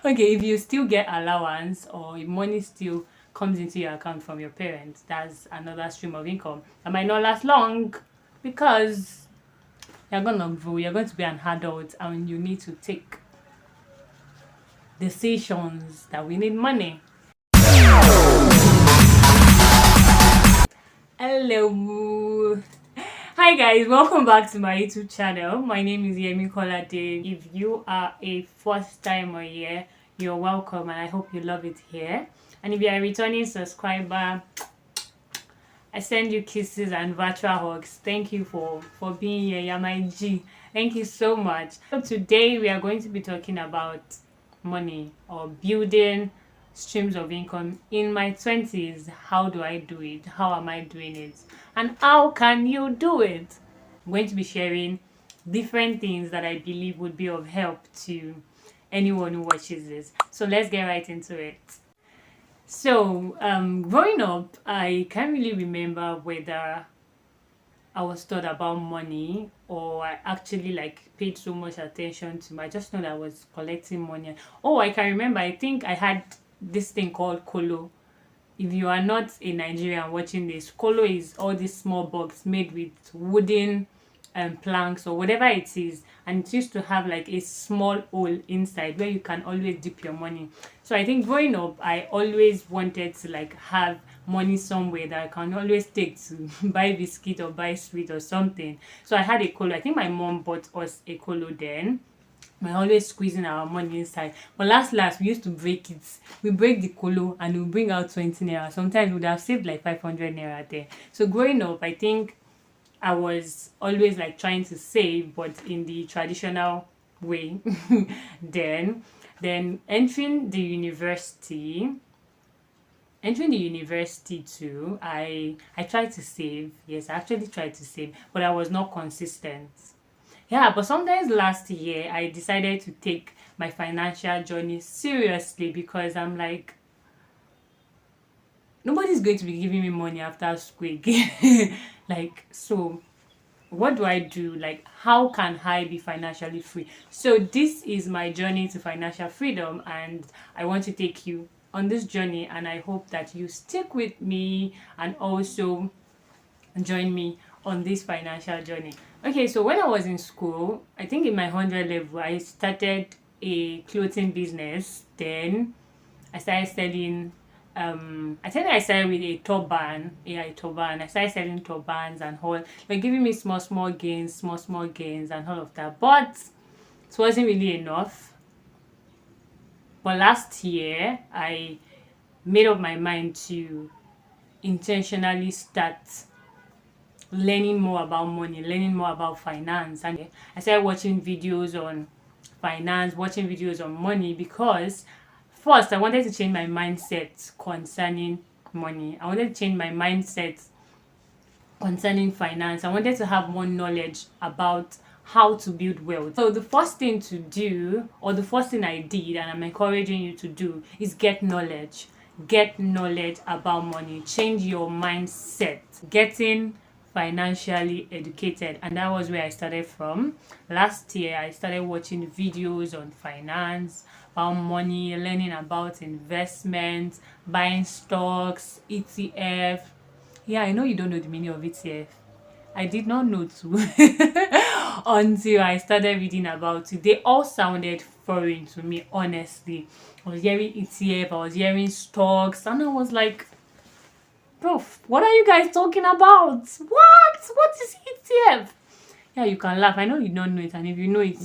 Okay, if you still get allowance or if money still comes into your account from your parents, that's another stream of income that might not last long because you're gonna grow, you're going to be an adult, and you need to take decisions that we need money. Hello. Hi guys, welcome back to my YouTube channel. My name is Yemi Kolade. If you are a first timer here, you're welcome and I hope you love it here. And if you're a returning subscriber, I send you kisses and virtual hugs. Thank you for being here. You're my G. Thank you so much. So today we are going to be talking about money or building streams of income in my 20s. How do I do it? How am I doing it? And how can you do it? I'm going to be sharing different things that I believe would be of help to anyone who watches this. So let's get right into it. So, growing up, I can't really remember whether I was taught about money or I actually paid so much attention to. I just know that I was collecting money. Oh, I can remember. I think I had this thing called kolo. If you are not a Nigerian watching this, kolo is all these small box made with wooden planks or whatever it is, and it used to have like a small hole inside where you can always dip your money. So I think growing up I always wanted to have money somewhere that I can always take to buy biscuit or buy sweet or something. So I had a kolo. I think my mom bought us a kolo then. We're always squeezing our money inside, but last we used to break it. We break the kolo and we bring out 20 naira. Sometimes we would have saved like 500 naira there. So growing up I think I was always trying to save, but in the traditional way. then entering the university too, I tried to save. Yes, I actually tried to save, but I was not consistent. Yeah, but sometimes last year I decided to take my financial journey seriously because I'm like, nobody's going to be giving me money after school again. So what do I do? How can I be financially free? So this is my journey to financial freedom, and I want to take you on this journey, and I hope that you stick with me and also join me on this financial journey. Okay, so when I was in school, I think in my 100 level, I started a clothing business. Then I started selling I think I started with a turban. Yeah, a turban. I started selling turbans and all, giving me small gains and all of that. But it wasn't really enough. But last year I made up my mind to intentionally start learning more about money, learning more about finance. And I started watching videos on finance, watching videos on money, because first I wanted to change my mindset concerning money. I wanted to change my mindset concerning finance. I wanted to have more knowledge about how to build wealth. So the first thing to do, or the first thing I did, and I'm encouraging you to do, is get knowledge. Get knowledge about money. Change your mindset. Getting financially educated, and that was where I started from. Last year I started watching videos on finance, about money, learning about investments, buying stocks, ETF. Yeah, I know you don't know the meaning of ETF. I did not know too until I started reading about it. They all sounded foreign to me, honestly. I was hearing ETF, I was hearing stocks, and I was like, Prof, what are you guys talking about? What is ETF? Yeah, you can laugh. I know you don't know it, and if you know it,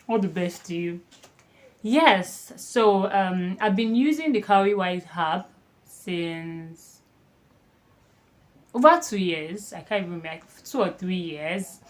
all the best to you. Yes, so I've been using the Cowrywise app since over 2 years. I can't even remember, 2 or 3 years.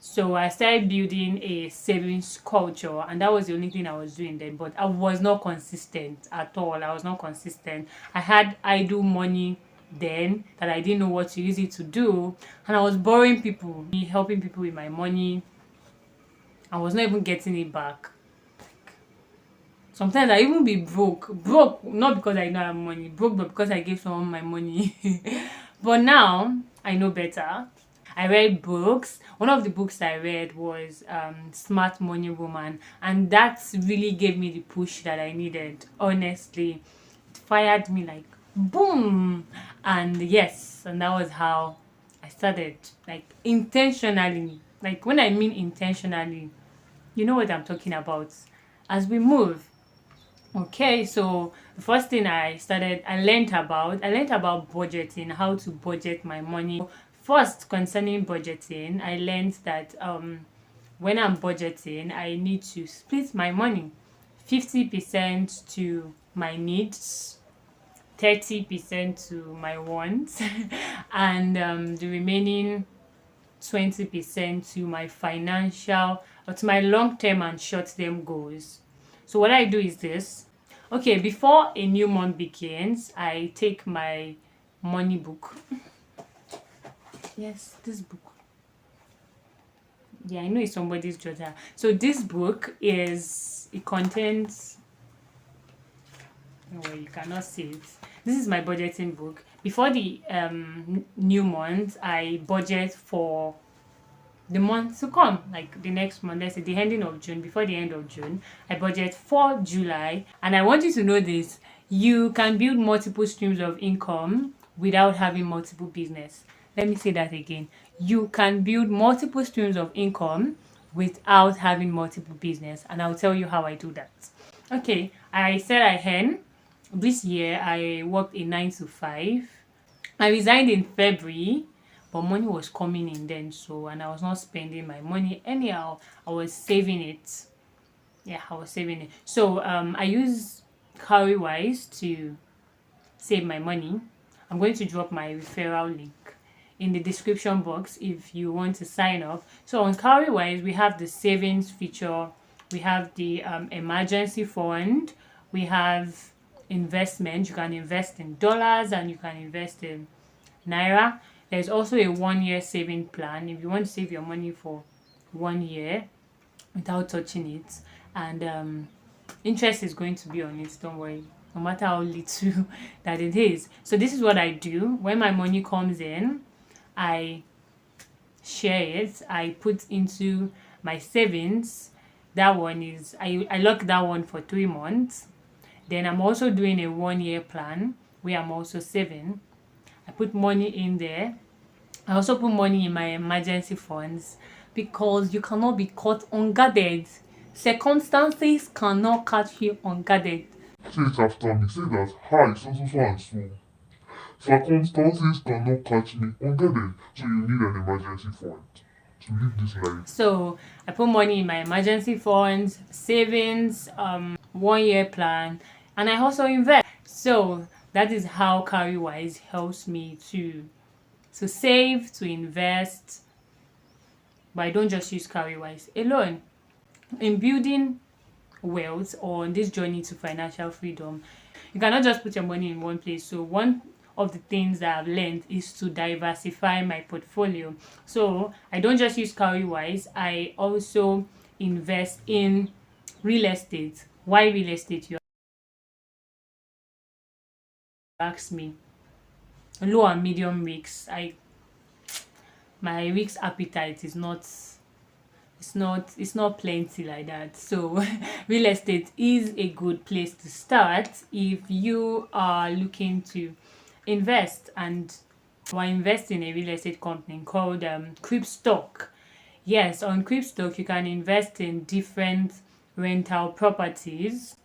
So I started building a savings culture, and that was the only thing I was doing then. But I was not consistent at all. I was not consistent. I had idle money then that I didn't know what to use it to do, and I was borrowing people, helping people with my money. I was not even getting it back. Sometimes I even be broke not because I didn't have money, broke but because I gave someone my money. But now I know better. I read books. One of the books I read was Smart Money Woman, and that really gave me the push that I needed. Honestly, it fired me like boom. And yes, and that was how I started, like intentionally. Like when I mean intentionally, you know what I'm talking about. As we move, okay, so the first thing I learned about budgeting, how to budget my money. First, concerning budgeting, I learned that when I'm budgeting, I need to split my money 50% to my needs, 30% to my wants, and the remaining 20% to my financial or to my long-term and short-term goals. So what I do is this. Okay, before a new month begins, I take my money book. Yes, this book. Yeah, I know it's somebody's jotter. So this book it contains, well, you cannot see it. This is my budgeting book. Before the new month, I budget for the month to come, like the next month, let's say the ending of June. Before the end of June, I budget for July. And I want you to know this: you can build multiple streams of income without having multiple business. Let me say that again. You can build multiple streams of income without having multiple business, and I'll tell you how I do that. Okay, I said I earn this year. I worked a 9 to 5. I resigned in February, but money was coming in then, so, and I was not spending my money anyhow. I was saving it. Yeah, I was saving it. So I use Cowrywise to save my money. I'm going to drop my referral link in the description box if you want to sign up. So on Cowrywise, we have the savings feature, we have the emergency fund, we have investment. You can invest in dollars and you can invest in naira. There's also a 1 year saving plan if you want to save your money for 1 year without touching it, and interest is going to be on it, don't worry, no matter how little that it is. So this is what I do. When my money comes in, I share it, I put into my savings. That one is, I lock that one for 3 months. Then I'm also doing a 1 year plan where I'm also saving. I put money in there. I also put money in my emergency funds because you cannot be caught unguarded. Circumstances cannot catch you unguarded. Say it after me. Say that. Hi, so so so and so. Circumstances cannot catch me unguarded. So you need an emergency fund to live this life. So I put money in my emergency funds, savings, 1 year plan, and I also invest. So that is how Cowrywise helps me to save, to invest. But I don't just use Cowrywise alone. In building wealth or on this journey to financial freedom, you cannot just put your money in one place. So one of the things that I've learned is to diversify my portfolio. So I don't just use Cowrywise, I also invest in real estate. Why real estate, you ask me? Low and medium risks. My risk appetite is not, it's not plenty like that. So real estate is a good place to start if you are looking to invest. And I invest in a real estate company called Stock. Yes, on Stock you can invest in different rental properties.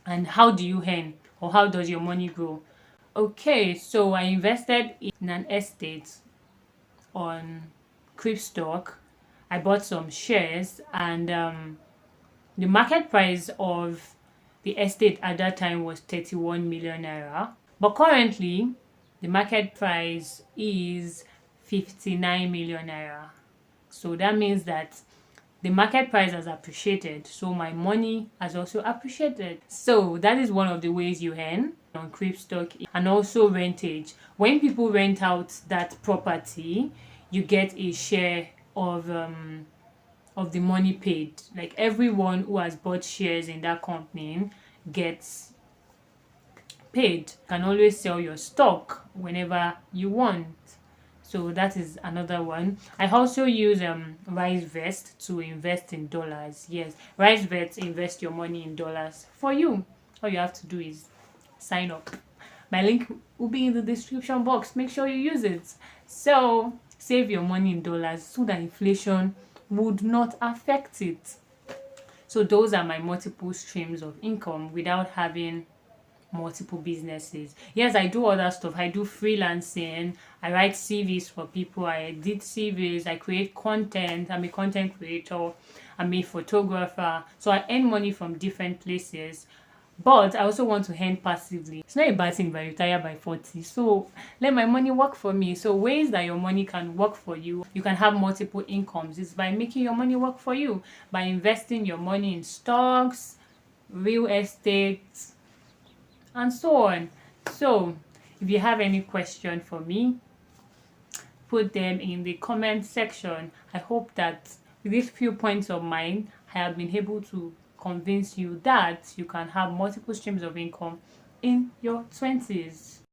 And how do you earn, or how does your money grow? Okay, so I invested in an estate on Stock. I bought some shares, and the market price of the estate at that time was 31 million naira. But currently, the market price is 59 million naira. So that means that the market price has appreciated, so my money has also appreciated. So that is one of the ways you earn on Stock. And also rentage. When people rent out that property, you get a share of the money paid. Like everyone who has bought shares in that company gets paid. You can always sell your stock whenever you want. So that is another one. I also use Rise Vest to invest in dollars. Yes, Rise Vest invest your money in dollars for you. All you have to do is sign up. My link will be in the description box. Make sure you use it. So save your money in dollars so that inflation would not affect it. So those are my multiple streams of income without having multiple businesses. Yes, I do other stuff. I do freelancing. I write CVs for people. I edit CVs. I create content. I'm a content creator. I'm a photographer. So I earn money from different places. But I also want to earn passively. It's not a bad thing if I retire by 40. So let my money work for me. So ways that your money can work for you, you can have multiple incomes, is by making your money work for you, by investing your money in stocks, real estate, and so on. So if you have any question for me, put them in the comment section. I hope that with these few points of mine, I have been able to convince you that you can have multiple streams of income in your 20s.